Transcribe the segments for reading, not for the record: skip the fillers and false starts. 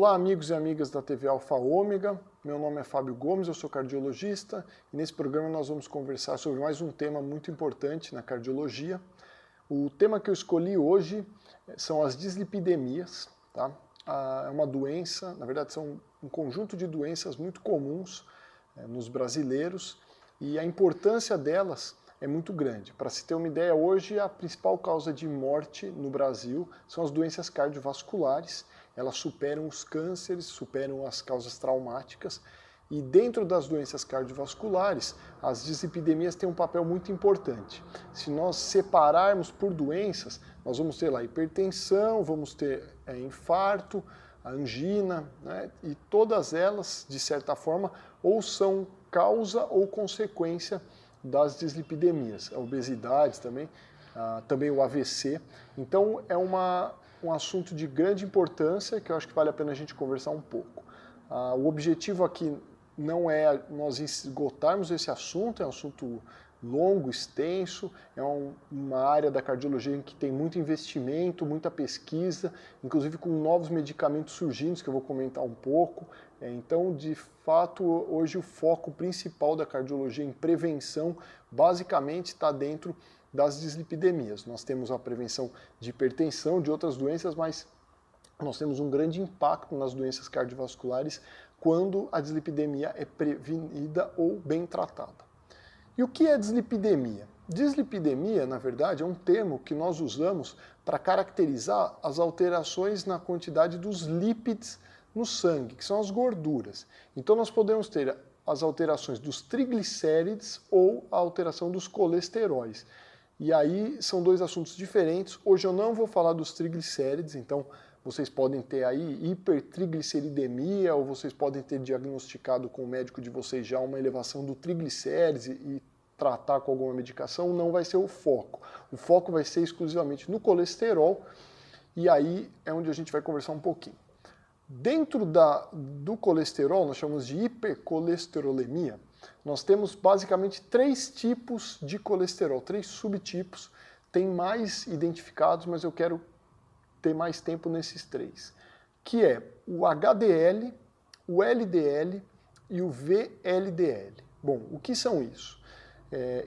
Olá, amigos e amigas da TV Alfa Ômega. Meu nome é Fábio Gomes, eu sou cardiologista e nesse programa nós vamos conversar sobre mais um tema muito importante na cardiologia. O tema que eu escolhi hoje são as dislipidemias, tá? É uma doença, na verdade são um conjunto de doenças muito comuns nos brasileiros e a importância delas é muito grande. Para se ter uma ideia, hoje a principal causa de morte no Brasil são as doenças cardiovasculares. Elas superam os cânceres, superam as causas traumáticas. E dentro das doenças cardiovasculares, as dislipidemias têm um papel muito importante. Se nós separarmos por doenças, nós vamos ter lá hipertensão, vamos ter infarto, a angina, né? E todas elas, de certa forma, ou são causa ou consequência das dislipidemias. A obesidade também, também o AVC. Então é um assunto de grande importância que eu acho que vale a pena a gente conversar um pouco. O objetivo aqui não é nós esgotarmos esse assunto, é um assunto longo, extenso, é uma área da cardiologia em que tem muito investimento, muita pesquisa, inclusive com novos medicamentos surgindo, que eu vou comentar um pouco. Então, de fato, hoje o foco principal da cardiologia em prevenção basicamente está dentro das dislipidemias. Nós temos a prevenção de hipertensão, de outras doenças, mas nós temos um grande impacto nas doenças cardiovasculares quando a dislipidemia é prevenida ou bem tratada. E o que é dislipidemia? Dislipidemia, na verdade, é um termo que nós usamos para caracterizar as alterações na quantidade dos lípides no sangue, que são as gorduras. Então nós podemos ter as alterações dos triglicérides ou a alteração dos colesteróis. E aí são dois assuntos diferentes. Hoje eu não vou falar dos triglicérides, então vocês podem ter aí hipertrigliceridemia ou vocês podem ter diagnosticado com o médico de vocês já uma elevação do triglicérides e tratar com alguma medicação. Não vai ser o foco. O foco vai ser exclusivamente no colesterol e aí é onde a gente vai conversar um pouquinho. Dentro do colesterol, nós chamamos de hipercolesterolemia, nós temos basicamente 3 tipos de colesterol, 3 subtipos, tem mais identificados, mas eu quero ter mais tempo nesses 3, que é o HDL, o LDL e o VLDL. Bom, o que são isso?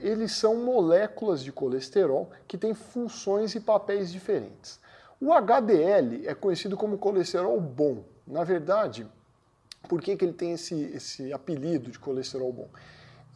Eles são moléculas de colesterol que têm funções e papéis diferentes. O HDL é conhecido como colesterol bom. Na verdade, por que ele tem esse apelido de colesterol bom?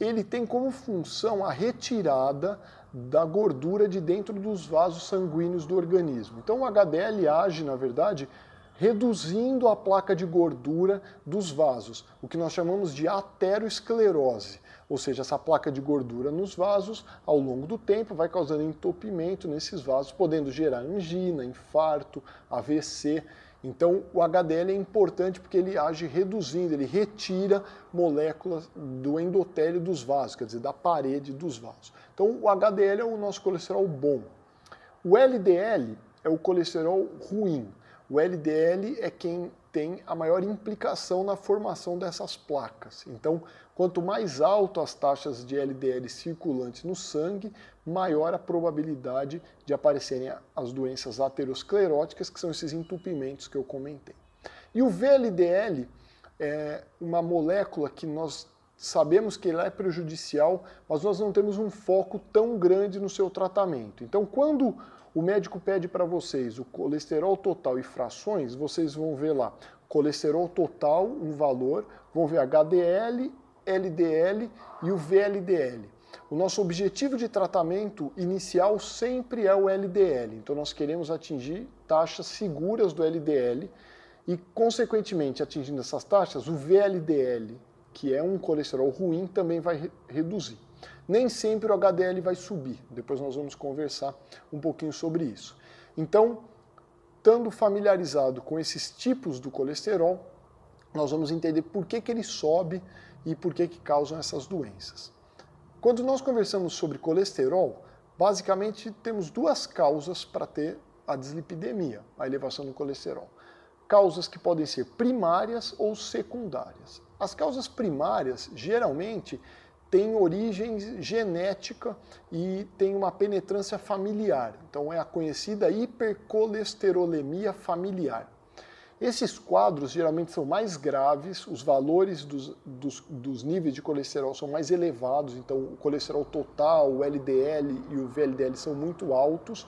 Ele tem como função a retirada da gordura de dentro dos vasos sanguíneos do organismo. Então o HDL age, na verdade, reduzindo a placa de gordura dos vasos, o que nós chamamos de aterosclerose. Ou seja, essa placa de gordura nos vasos, ao longo do tempo, vai causando entupimento nesses vasos, podendo gerar angina, infarto, AVC. Então, o HDL é importante porque ele age reduzindo, ele retira moléculas do endotélio dos vasos, quer dizer, da parede dos vasos. Então, o HDL é o nosso colesterol bom. O LDL é o colesterol ruim. O LDL é quem tem a maior implicação na formação dessas placas. Então, quanto mais alto as taxas de LDL circulantes no sangue, maior a probabilidade de aparecerem as doenças ateroscleróticas, que são esses entupimentos que eu comentei. E o VLDL é uma molécula que nós sabemos que ela é prejudicial, mas nós não temos um foco tão grande no seu tratamento. Então, quando o médico pede para vocês o colesterol total e frações, vocês vão ver lá colesterol total, um valor, vão ver HDL, LDL e o VLDL. O nosso objetivo de tratamento inicial sempre é o LDL, então nós queremos atingir taxas seguras do LDL e, consequentemente, atingindo essas taxas, o VLDL, que é um colesterol ruim, também vai reduzir. Nem sempre o HDL vai subir, depois nós vamos conversar um pouquinho sobre isso. Então, estando familiarizado com esses tipos do colesterol, nós vamos entender por que ele sobe e por que causam essas doenças. Quando nós conversamos sobre colesterol, basicamente temos 2 causas para ter a dislipidemia, a elevação do colesterol. Causas que podem ser primárias ou secundárias. As causas primárias, geralmente, têm origem genética e tem uma penetrância familiar. Então é a conhecida hipercolesterolemia familiar. Esses quadros geralmente são mais graves, os valores dos níveis de colesterol são mais elevados, então o colesterol total, o LDL e o VLDL são muito altos.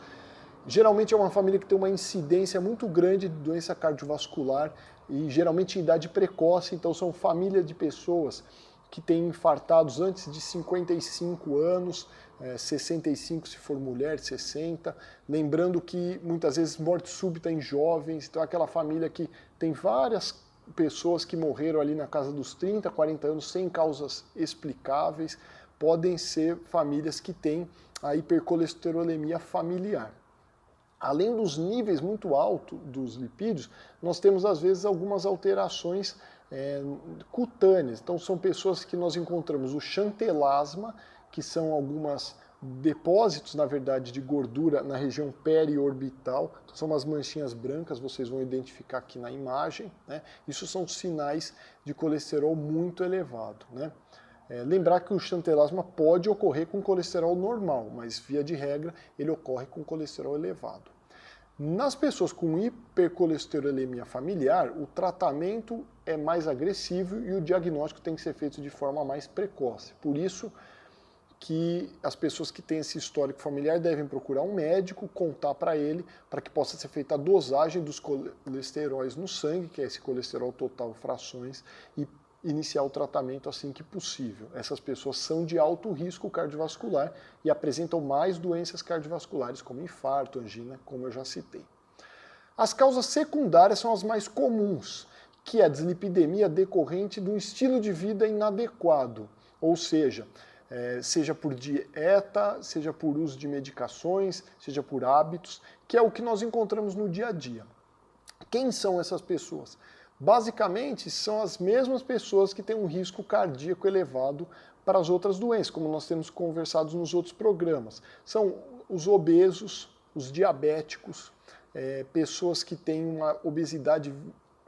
Geralmente é uma família que tem uma incidência muito grande de doença cardiovascular e geralmente em idade precoce, então são família de pessoas que têm infartados antes de 55 anos, 65 se for mulher, 60. Lembrando que muitas vezes morte súbita em jovens, então aquela família que tem várias pessoas que morreram ali na casa dos 30, 40 anos sem causas explicáveis, podem ser famílias que têm a hipercolesterolemia familiar. Além dos níveis muito altos dos lipídios, nós temos às vezes algumas alterações cutâneas. Então são pessoas que nós encontramos o xantelasma, que são alguns depósitos, na verdade, de gordura na região periorbital. Então, são umas manchinhas brancas, vocês vão identificar aqui na imagem, né? Isso são sinais de colesterol muito elevado, né? Lembrar que o xantelasma pode ocorrer com colesterol normal, mas via de regra ele ocorre com colesterol elevado. Nas pessoas com hipercolesterolemia familiar, o tratamento é mais agressivo e o diagnóstico tem que ser feito de forma mais precoce. Por isso que as pessoas que têm esse histórico familiar devem procurar um médico, contar para ele, para que possa ser feita a dosagem dos colesteróis no sangue, que é esse colesterol total frações, e iniciar o tratamento assim que possível. Essas pessoas são de alto risco cardiovascular e apresentam mais doenças cardiovasculares, como infarto, angina, como eu já citei. As causas secundárias são as mais comuns, que é a dislipidemia decorrente de um estilo de vida inadequado, ou seja, seja por dieta, seja por uso de medicações, seja por hábitos, que é o que nós encontramos no dia a dia. Quem são essas pessoas? Basicamente, são as mesmas pessoas que têm um risco cardíaco elevado para as outras doenças, como nós temos conversado nos outros programas. São os obesos, os diabéticos, pessoas que têm uma obesidade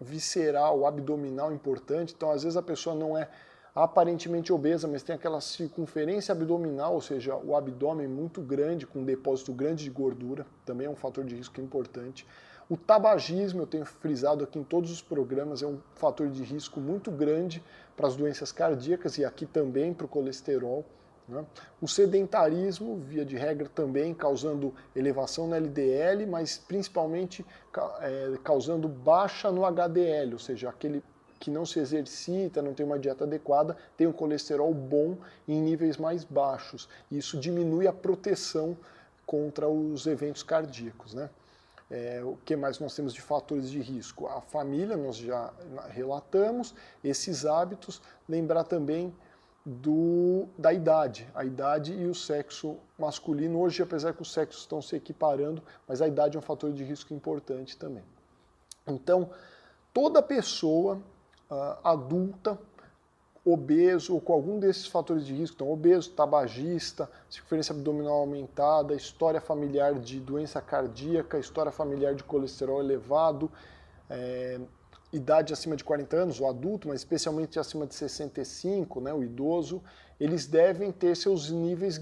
visceral, abdominal importante. Então, às vezes a pessoa não é aparentemente obesa, mas tem aquela circunferência abdominal, ou seja, o abdômen muito grande, com um depósito grande de gordura, também é um fator de risco importante. O tabagismo, eu tenho frisado aqui em todos os programas, é um fator de risco muito grande para as doenças cardíacas e aqui também para o colesterol, né? O sedentarismo, via de regra, também causando elevação no LDL, mas principalmente causando baixa no HDL, ou seja, aquele que não se exercita, não tem uma dieta adequada, tem um colesterol bom em níveis mais baixos. E isso diminui a proteção contra os eventos cardíacos, né? O que mais nós temos de fatores de risco? A família, nós já relatamos, esses hábitos, lembrar também da idade, a idade e o sexo masculino. Hoje, apesar que os sexos estão se equiparando, mas a idade é um fator de risco importante também. Então, toda pessoa adulta, obeso ou com algum desses fatores de risco, então obeso, tabagista, circunferência abdominal aumentada, história familiar de doença cardíaca, história familiar de colesterol elevado, idade acima de 40 anos, o adulto, mas especialmente acima de 65, né, o idoso, eles devem ter seus níveis,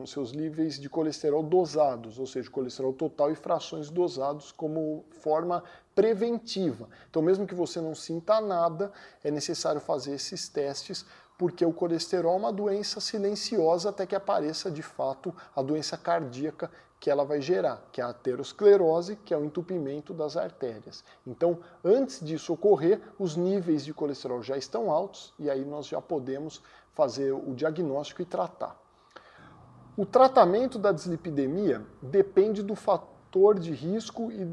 seus níveis de colesterol dosados, ou seja, colesterol total e frações dosados como forma preventiva. Então, mesmo que você não sinta nada, é necessário fazer esses testes, porque o colesterol é uma doença silenciosa até que apareça, de fato, a doença cardíaca que ela vai gerar, que é a aterosclerose, que é o entupimento das artérias. Então, antes disso ocorrer, os níveis de colesterol já estão altos e aí nós já podemos fazer o diagnóstico e tratar. O tratamento da dislipidemia depende do fator de risco e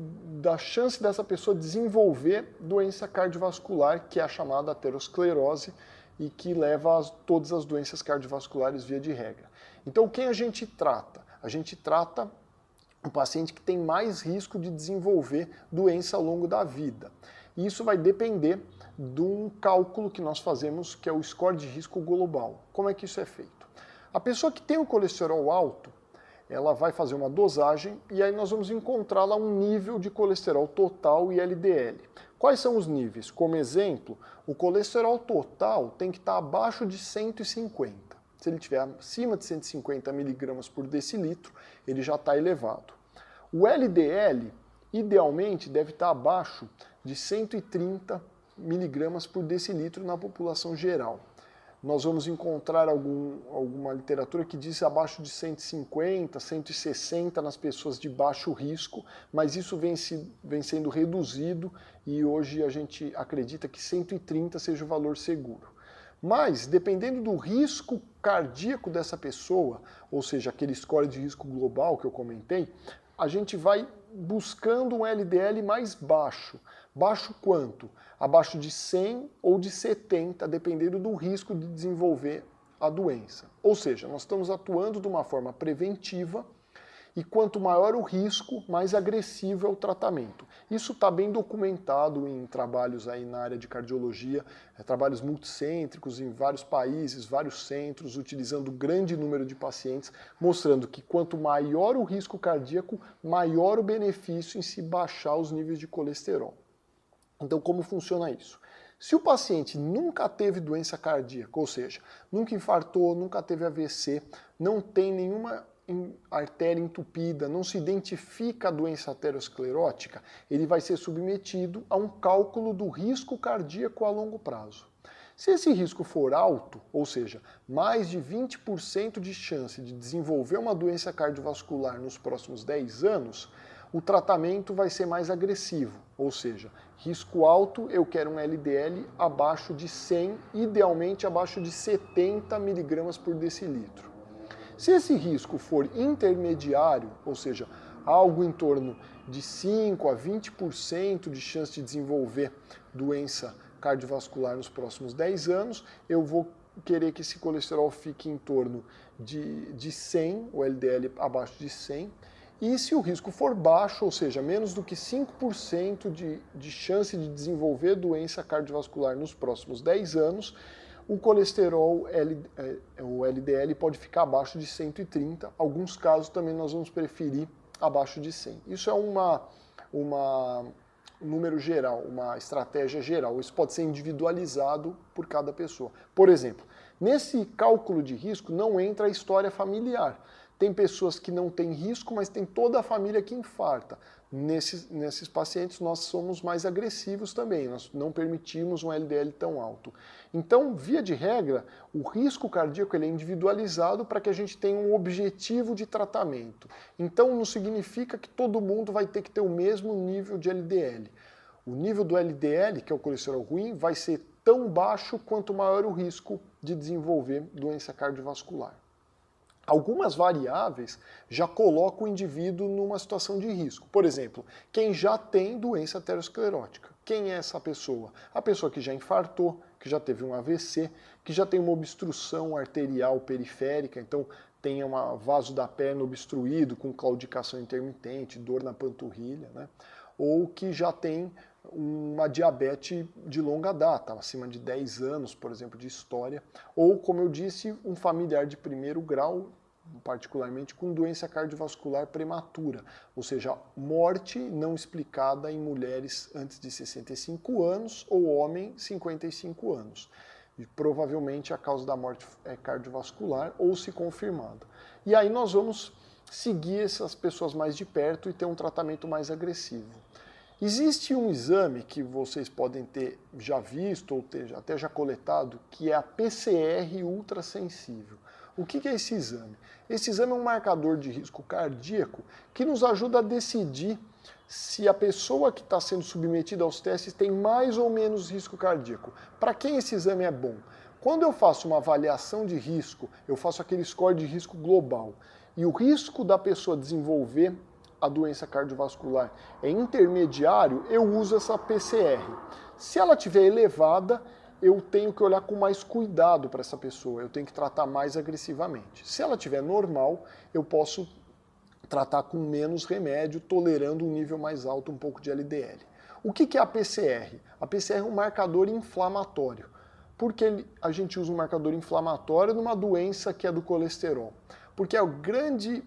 da chance dessa pessoa desenvolver doença cardiovascular, que é a chamada aterosclerose, e que leva a todas as doenças cardiovasculares via de regra. Então, quem a gente trata? A gente trata um paciente que tem mais risco de desenvolver doença ao longo da vida. E isso vai depender de um cálculo que nós fazemos, que é o score de risco global. Como é que isso é feito? A pessoa que tem o colesterol alto, ela vai fazer uma dosagem e aí nós vamos encontrar lá um nível de colesterol total e LDL. Quais são os níveis? Como exemplo, o colesterol total tem que estar abaixo de 150. Se ele estiver acima de 150 mg por decilitro, ele já está elevado. O LDL idealmente deve estar abaixo de 130 miligramas por decilitro na população geral. Nós vamos encontrar alguma literatura que diz abaixo de 150, 160 nas pessoas de baixo risco, mas isso vem sendo reduzido e hoje a gente acredita que 130 seja o valor seguro. Mas, dependendo do risco cardíaco dessa pessoa, ou seja, aquele score de risco global que eu comentei, a gente vai buscando um LDL mais baixo. Baixo quanto? Abaixo de 100 ou de 70, dependendo do risco de desenvolver a doença. Ou seja, nós estamos atuando de uma forma preventiva e quanto maior o risco, mais agressivo é o tratamento. Isso está bem documentado em trabalhos aí na área de cardiologia, trabalhos multicêntricos em vários países, vários centros, utilizando grande número de pacientes, mostrando que quanto maior o risco cardíaco, maior o benefício em se baixar os níveis de colesterol. Então, como funciona isso? Se o paciente nunca teve doença cardíaca, ou seja, nunca infartou, nunca teve AVC, não tem nenhuma artéria entupida, não se identifica a doença aterosclerótica, ele vai ser submetido a um cálculo do risco cardíaco a longo prazo. Se esse risco for alto, ou seja, mais de 20% de chance de desenvolver uma doença cardiovascular nos próximos 10 anos, o tratamento vai ser mais agressivo, ou seja, risco alto, eu quero um LDL abaixo de 100, idealmente abaixo de 70 miligramas por decilitro. Se esse risco for intermediário, ou seja, algo em torno de 5 a 20% de chance de desenvolver doença cardiovascular nos próximos 10 anos, eu vou querer que esse colesterol fique em torno de 100, o LDL abaixo de 100, e se o risco for baixo, ou seja, menos do que 5% de chance de desenvolver doença cardiovascular nos próximos 10 anos, o colesterol, o LDL, pode ficar abaixo de 130. Alguns casos também nós vamos preferir abaixo de 100. Isso é um número geral, uma estratégia geral. Isso pode ser individualizado por cada pessoa. Por exemplo, nesse cálculo de risco não entra a história familiar. Tem pessoas que não têm risco, mas tem toda a família que infarta. Nesses pacientes nós somos mais agressivos também, nós não permitimos um LDL tão alto. Então, via de regra, o risco cardíaco ele é individualizado para que a gente tenha um objetivo de tratamento. Então, não significa que todo mundo vai ter que ter o mesmo nível de LDL. O nível do LDL, que é o colesterol ruim, vai ser tão baixo quanto maior o risco de desenvolver doença cardiovascular. Algumas variáveis já colocam o indivíduo numa situação de risco. Por exemplo, quem já tem doença aterosclerótica. Quem é essa pessoa? A pessoa que já infartou, que já teve um AVC, que já tem uma obstrução arterial periférica, então tem um vaso da perna obstruído com claudicação intermitente, dor na panturrilha, né? Ou que já tem uma diabetes de longa data, acima de 10 anos, por exemplo, de história, ou, como eu disse, um familiar de primeiro grau, particularmente com doença cardiovascular prematura, ou seja, morte não explicada em mulheres antes de 65 anos ou homem 55 anos. E provavelmente a causa da morte é cardiovascular ou se confirmado. E aí nós vamos seguir essas pessoas mais de perto e ter um tratamento mais agressivo. Existe um exame que vocês podem ter já visto ou ter até já coletado, que é a PCR ultrassensível. O que é esse exame? Esse exame é um marcador de risco cardíaco que nos ajuda a decidir se a pessoa que está sendo submetida aos testes tem mais ou menos risco cardíaco. Para quem esse exame é bom? Quando eu faço uma avaliação de risco, eu faço aquele score de risco global, e o risco da pessoa desenvolver a doença cardiovascular é intermediário, eu uso essa PCR. Se ela estiver elevada, eu tenho que olhar com mais cuidado para essa pessoa, eu tenho que tratar mais agressivamente. Se ela estiver normal, eu posso tratar com menos remédio, tolerando um nível mais alto, um pouco de LDL. O que é a PCR? A PCR é um marcador inflamatório. Por que a gente usa um marcador inflamatório numa doença que é do colesterol? Porque a grande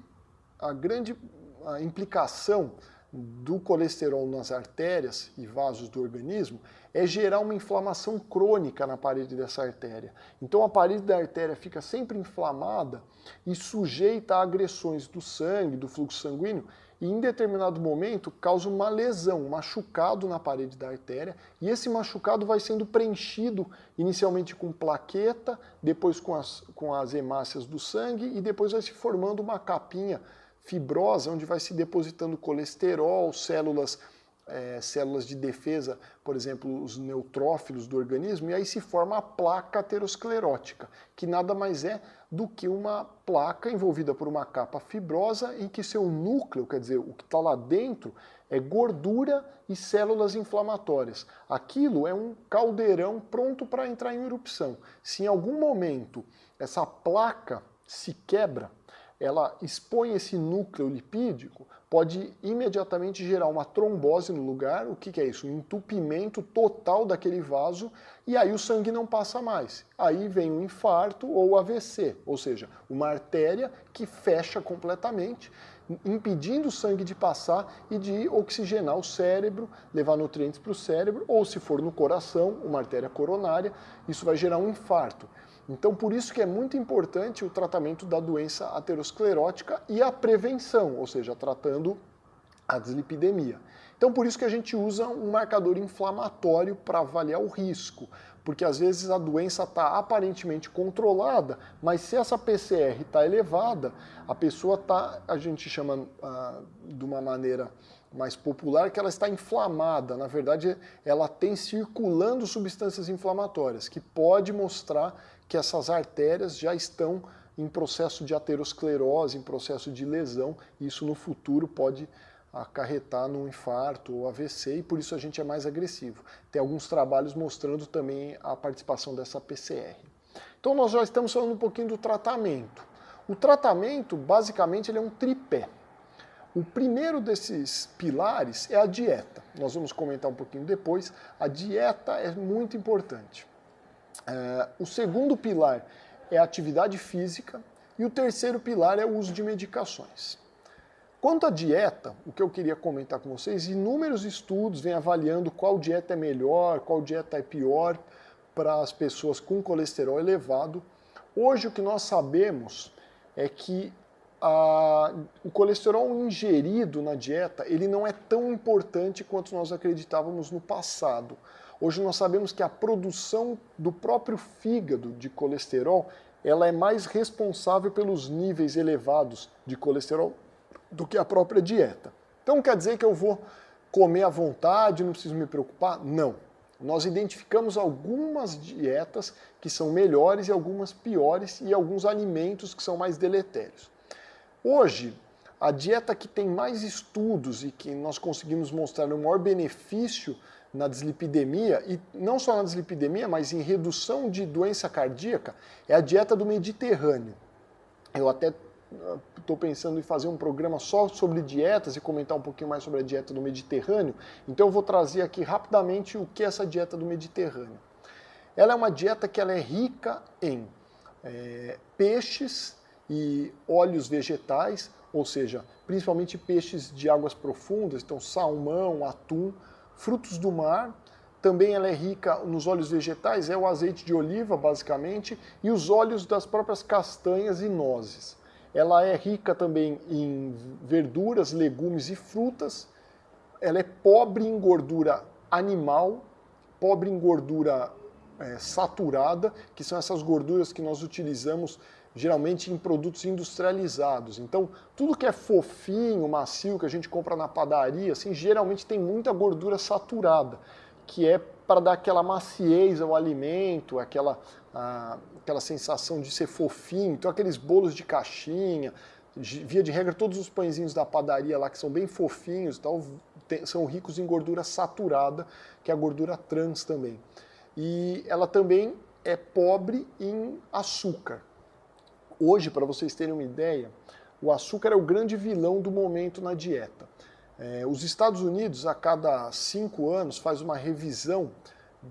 implicação do colesterol nas artérias e vasos do organismo é gerar uma inflamação crônica na parede dessa artéria. Então a parede da artéria fica sempre inflamada e sujeita a agressões do sangue, do fluxo sanguíneo, e em determinado momento causa uma lesão, um machucado na parede da artéria, e esse machucado vai sendo preenchido inicialmente com plaqueta, depois com as hemácias do sangue, e depois vai se formando uma capinha fibrosa, onde vai se depositando colesterol, células de defesa, por exemplo, os neutrófilos do organismo, e aí se forma a placa aterosclerótica, que nada mais é do que uma placa envolvida por uma capa fibrosa em que seu núcleo, quer dizer, o que está lá dentro, é gordura e células inflamatórias. Aquilo é um caldeirão pronto para entrar em erupção. Se em algum momento essa placa se quebra, ela expõe esse núcleo lipídico, pode imediatamente gerar uma trombose no lugar. O que é isso? Um entupimento total daquele vaso, e aí o sangue não passa mais. Aí vem um infarto ou AVC, ou seja, uma artéria que fecha completamente, impedindo o sangue de passar e de oxigenar o cérebro, levar nutrientes para o cérebro, ou se for no coração, uma artéria coronária, isso vai gerar um infarto. Então, por isso que é muito importante o tratamento da doença aterosclerótica e a prevenção, ou seja, tratando a dislipidemia. Então, por isso que a gente usa um marcador inflamatório para avaliar o risco, porque às vezes a doença está aparentemente controlada, mas se essa PCR está elevada, a pessoa está, a gente chama de uma maneira mais popular, que ela está inflamada. Na verdade, ela tem circulando substâncias inflamatórias, que pode mostrar que essas artérias já estão em processo de aterosclerose, em processo de lesão, e isso no futuro pode acarretar num infarto ou AVC, e por isso a gente é mais agressivo. Tem alguns trabalhos mostrando também a participação dessa PCR. Então nós já estamos falando um pouquinho do tratamento. O tratamento, basicamente, ele é um tripé. O primeiro desses pilares é a dieta. Nós vamos comentar um pouquinho depois. A dieta é muito importante. O segundo pilar é a atividade física e o terceiro pilar é o uso de medicações. Quanto à dieta, o que eu queria comentar com vocês, inúmeros estudos vêm avaliando qual dieta é melhor, qual dieta é pior para as pessoas com colesterol elevado. Hoje o que nós sabemos é que o colesterol ingerido na dieta ele não é tão importante quanto nós acreditávamos no passado. Hoje nós sabemos que a produção do próprio fígado de colesterol ela é mais responsável pelos níveis elevados de colesterol do que a própria dieta. Então quer dizer que eu vou comer à vontade, não preciso me preocupar? Não. Nós identificamos algumas dietas que são melhores e algumas piores e alguns alimentos que são mais deletérios. Hoje, a dieta que tem mais estudos e que nós conseguimos mostrar o maior benefício na dislipidemia, e não só na dislipidemia, mas em redução de doença cardíaca, é a dieta do Mediterrâneo. Eu até estou pensando em fazer um programa só sobre dietas e comentar um pouquinho mais sobre a dieta do Mediterrâneo, então eu vou trazer aqui rapidamente o que é essa dieta do Mediterrâneo. Ela é uma dieta que ela é rica em peixes e óleos vegetais, ou seja, principalmente peixes de águas profundas, então salmão, atum, frutos do mar. Também ela é rica nos óleos vegetais, é o azeite de oliva basicamente, e os óleos das próprias castanhas e nozes. Ela é rica também em verduras, legumes e frutas. Ela é pobre em gordura animal, pobre em gordura saturada, que são essas gorduras que nós utilizamos geralmente em produtos industrializados. Então, tudo que é fofinho, macio, que a gente compra na padaria, assim, geralmente tem muita gordura saturada, que é para dar aquela maciez ao alimento, aquela sensação de ser fofinho. Então, aqueles bolos de caixinha, via de regra, todos os pãezinhos da padaria lá, que são bem fofinhos, tal, são ricos em gordura saturada, que é a gordura trans também. E ela também é pobre em açúcar. Hoje, para vocês terem uma ideia, o açúcar é o grande vilão do momento na dieta. Os Estados Unidos, a cada 5 anos, faz uma revisão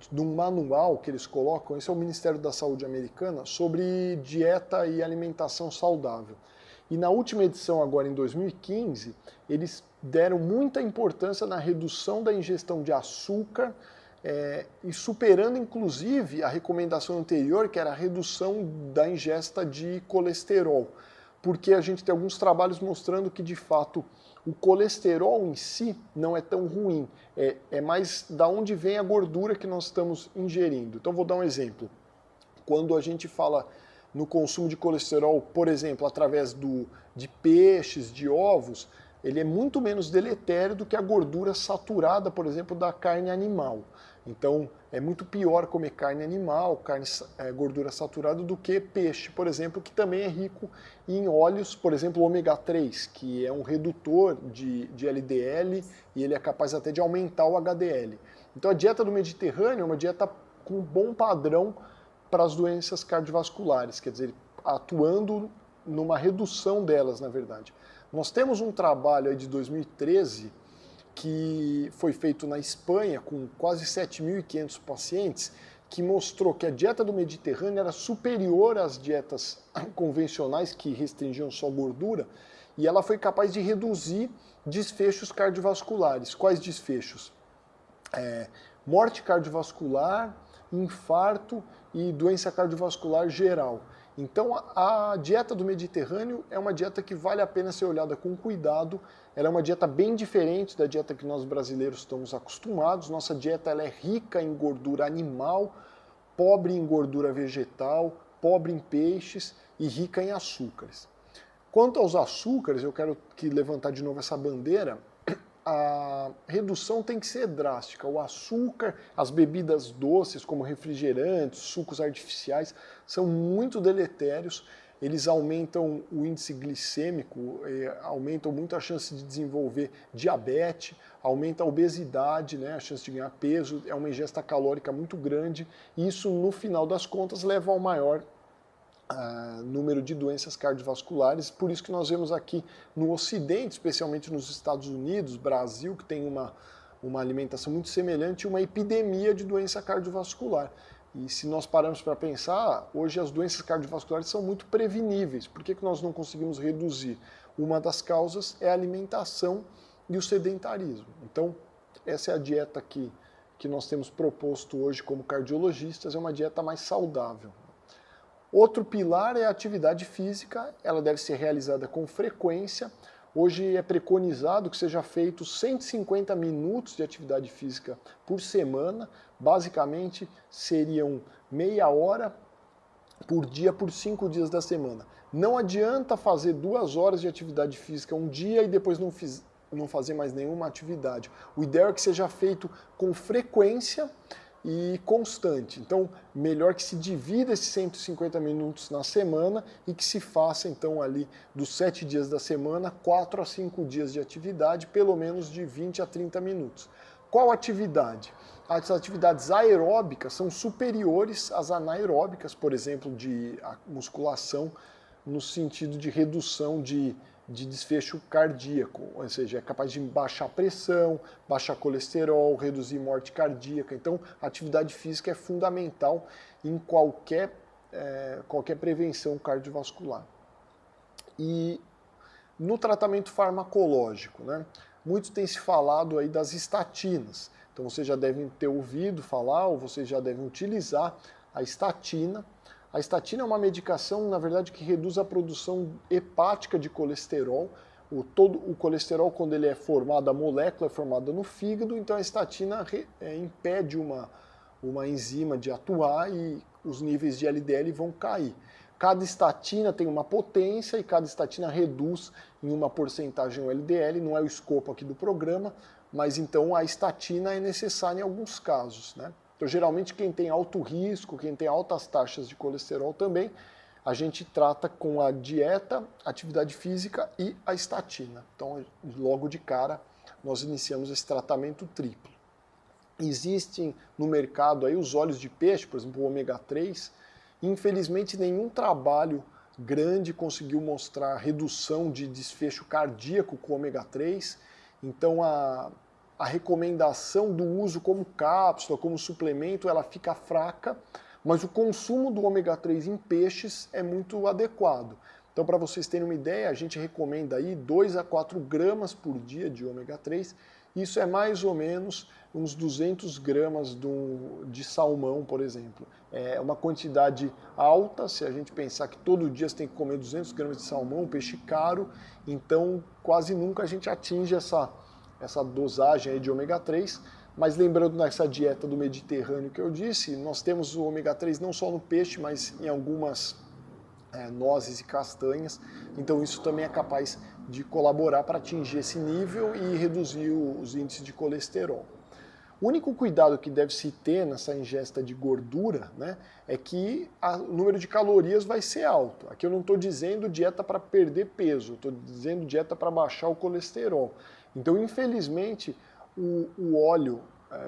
de um manual que eles colocam, esse é o Ministério da Saúde americana, sobre dieta e alimentação saudável. E na última edição, agora em 2015, eles deram muita importância na redução da ingestão de açúcar, e superando inclusive a recomendação anterior, que era a redução da ingesta de colesterol. Porque a gente tem alguns trabalhos mostrando que, de fato, o colesterol em si não é tão ruim, é mais da onde vem a gordura que nós estamos ingerindo. Então vou dar um exemplo. Quando a gente fala no consumo de colesterol, por exemplo, através de peixes, de ovos, ele é muito menos deletério do que a gordura saturada, por exemplo, da carne animal. Então, é muito pior comer carne animal, gordura saturada, do que peixe, por exemplo, que também é rico em óleos, por exemplo, ômega 3, que é um redutor de LDL e ele é capaz até de aumentar o HDL. Então, a dieta do Mediterrâneo é uma dieta com um bom padrão para as doenças cardiovasculares, quer dizer, atuando numa redução delas, na verdade. Nós temos um trabalho aí de 2013 que foi feito na Espanha com quase 7.500 pacientes, que mostrou que a dieta do Mediterrâneo era superior às dietas convencionais que restringiam só gordura, e ela foi capaz de reduzir desfechos cardiovasculares. Quais desfechos? Morte cardiovascular, infarto e doença cardiovascular geral. Então a dieta do Mediterrâneo é uma dieta que vale a pena ser olhada com cuidado. Ela é uma dieta bem diferente da dieta que nós brasileiros estamos acostumados. Nossa dieta ela é rica em gordura animal, pobre em gordura vegetal, pobre em peixes e rica em açúcares. Quanto aos açúcares, eu quero levantar de novo essa bandeira. A redução tem que ser drástica. O açúcar, as bebidas doces como refrigerantes, sucos artificiais, são muito deletérios. Eles aumentam o índice glicêmico, aumentam muito a chance de desenvolver diabetes, aumenta a obesidade, né, a chance de ganhar peso, é uma ingesta calórica muito grande. E isso, no final das contas, leva ao maior número de doenças cardiovasculares, por isso que nós vemos aqui no Ocidente, especialmente nos Estados Unidos, Brasil, que tem uma alimentação muito semelhante, uma epidemia de doença cardiovascular. E se nós pararmos para pensar, hoje as doenças cardiovasculares são muito preveníveis. Por que nós não conseguimos reduzir? Uma das causas é a alimentação e o sedentarismo. Então, essa é a dieta que nós temos proposto hoje como cardiologistas, é uma dieta mais saudável. Outro pilar é a atividade física, ela deve ser realizada com frequência. Hoje é preconizado que seja feito 150 minutos de atividade física por semana, basicamente seriam meia hora por dia por 5 dias da semana. Não adianta fazer 2 horas de atividade física um dia e depois não fazer mais nenhuma atividade. O ideal é que seja feito com frequência e constante. Então, melhor que se divida esses 150 minutos na semana e que se faça, então, ali dos 7 dias da semana, 4 a 5 dias de atividade, pelo menos de 20 a 30 minutos. Qual atividade? As atividades aeróbicas são superiores às anaeróbicas, por exemplo, de musculação, no sentido de redução de desfecho cardíaco, ou seja, é capaz de baixar a pressão, baixar colesterol, reduzir morte cardíaca. Então, a atividade física é fundamental em qualquer prevenção cardiovascular. E no tratamento farmacológico, né, muito tem se falado aí das estatinas. Então, vocês já devem ter ouvido falar, ou vocês já devem utilizar a estatina. A estatina é uma medicação, na verdade, que reduz a produção hepática de colesterol. O colesterol, quando ele é formado, a molécula é formada no fígado, então a estatina impede uma enzima de atuar e os níveis de LDL vão cair. Cada estatina tem uma potência e cada estatina reduz em uma porcentagem o LDL, não é o escopo aqui do programa, mas então a estatina é necessária em alguns casos, né? Então, geralmente, quem tem alto risco, quem tem altas taxas de colesterol também, a gente trata com a dieta, atividade física e a estatina. Então, logo de cara, nós iniciamos esse tratamento triplo. Existem no mercado aí os óleos de peixe, por exemplo, o ômega 3. Infelizmente, nenhum trabalho grande conseguiu mostrar redução de desfecho cardíaco com ômega 3. Então, a recomendação do uso como cápsula, como suplemento, ela fica fraca, mas o consumo do ômega 3 em peixes é muito adequado. Então, para vocês terem uma ideia, a gente recomenda aí 2 a 4 gramas por dia de ômega 3. Isso é mais ou menos uns 200 gramas de salmão, por exemplo. É uma quantidade alta, se a gente pensar que todo dia você tem que comer 200 gramas de salmão, um peixe caro, então quase nunca a gente atinge essa dosagem aí de ômega 3. Mas lembrando nessa dieta do Mediterrâneo que eu disse, nós temos o ômega 3 não só no peixe, mas em algumas nozes e castanhas, então isso também é capaz de colaborar para atingir esse nível e reduzir os índices de colesterol. O único cuidado que deve se ter nessa ingesta de gordura, né, é que o número de calorias vai ser alto. Aqui eu não estou dizendo dieta para perder peso, estou dizendo dieta para baixar o colesterol. Então, infelizmente, o óleo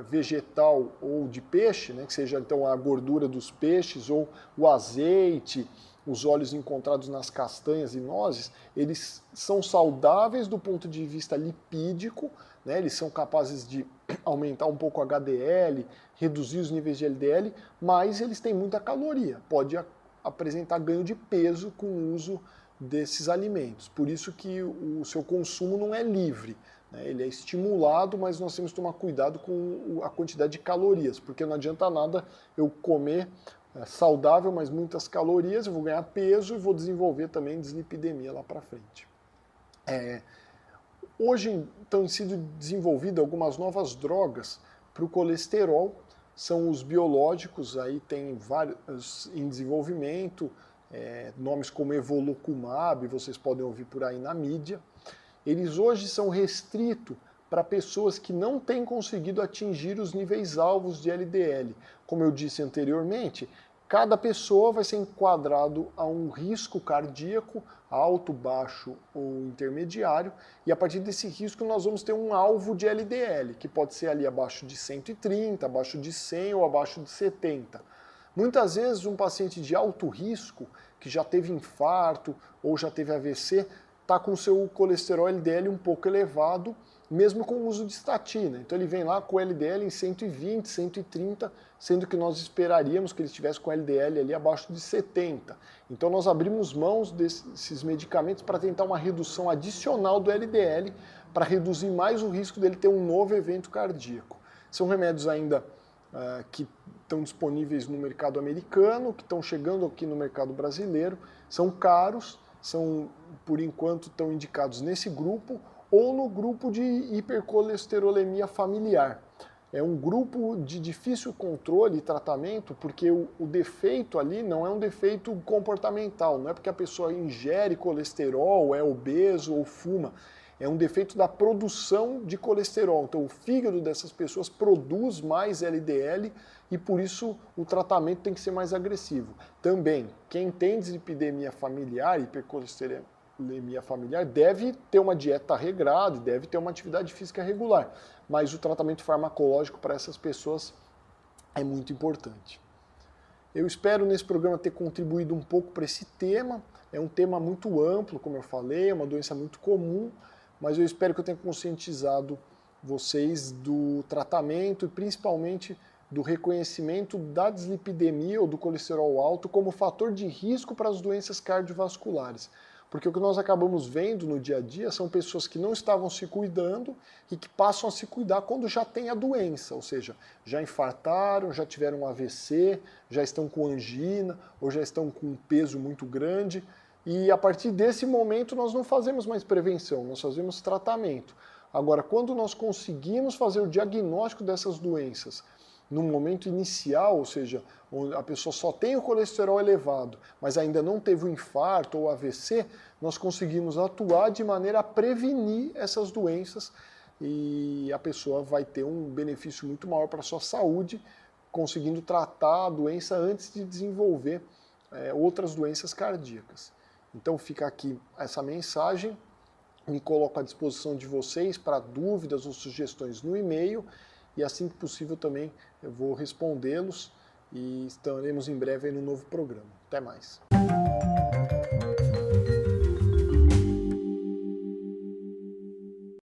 vegetal ou de peixe, né, que seja então a gordura dos peixes ou o azeite, os óleos encontrados nas castanhas e nozes, eles são saudáveis do ponto de vista lipídico, né? Eles são capazes de aumentar um pouco o HDL, reduzir os níveis de LDL, mas eles têm muita caloria, pode apresentar ganho de peso com o uso desses alimentos. Por isso que o seu consumo não é livre, né? Ele é estimulado, mas nós temos que tomar cuidado com a quantidade de calorias, porque não adianta nada eu comer saudável, mas muitas calorias, eu vou ganhar peso e vou desenvolver também dislipidemia lá para frente. Hoje estão sendo desenvolvidas algumas novas drogas para o colesterol, são os biológicos, aí tem vários em desenvolvimento, nomes como Evolucumab, vocês podem ouvir por aí na mídia. Eles hoje são restritos para pessoas que não têm conseguido atingir os níveis alvos de LDL. Como eu disse anteriormente, cada pessoa vai ser enquadrado a um risco cardíaco, alto, baixo ou intermediário, e a partir desse risco nós vamos ter um alvo de LDL, que pode ser ali abaixo de 130, abaixo de 100 ou abaixo de 70. Muitas vezes um paciente de alto risco, que já teve infarto ou já teve AVC, está com seu colesterol LDL um pouco elevado, mesmo com o uso de estatina. Então ele vem lá com o LDL em 120, 130, sendo que nós esperaríamos que ele estivesse com o LDL ali abaixo de 70. Então nós abrimos mãos desses medicamentos para tentar uma redução adicional do LDL, para reduzir mais o risco dele ter um novo evento cardíaco. São remédios ainda que estão disponíveis no mercado americano, que estão chegando aqui no mercado brasileiro, são caros, por enquanto estão indicados nesse grupo, ou no grupo de hipercolesterolemia familiar. É um grupo de difícil controle e tratamento, porque o defeito ali não é um defeito comportamental, não é porque a pessoa ingere colesterol, é obeso ou fuma, é um defeito da produção de colesterol. Então o fígado dessas pessoas produz mais LDL e por isso o tratamento tem que ser mais agressivo. Também, quem tem dislipidemia familiar, hipercolesterolemia familiar, deve ter uma dieta regrada, deve ter uma atividade física regular, mas o tratamento farmacológico para essas pessoas é muito importante. Eu espero nesse programa ter contribuído um pouco para esse tema, é um tema muito amplo, como eu falei, é uma doença muito comum, mas eu espero que eu tenha conscientizado vocês do tratamento e principalmente do reconhecimento da dislipidemia ou do colesterol alto como fator de risco para as doenças cardiovasculares. Porque o que nós acabamos vendo no dia a dia são pessoas que não estavam se cuidando e que passam a se cuidar quando já tem a doença, ou seja, já infartaram, já tiveram um AVC, já estão com angina ou já estão com um peso muito grande. E a partir desse momento nós não fazemos mais prevenção, nós fazemos tratamento. Agora, quando nós conseguimos fazer o diagnóstico dessas doenças no momento inicial, ou seja, a pessoa só tem o colesterol elevado, mas ainda não teve o infarto ou AVC, nós conseguimos atuar de maneira a prevenir essas doenças e a pessoa vai ter um benefício muito maior para a sua saúde, conseguindo tratar a doença antes de desenvolver outras doenças cardíacas. Então fica aqui essa mensagem, me coloco à disposição de vocês para dúvidas ou sugestões no e-mail, e assim que possível também eu vou respondê-los e estaremos em breve aí no novo programa. Até mais.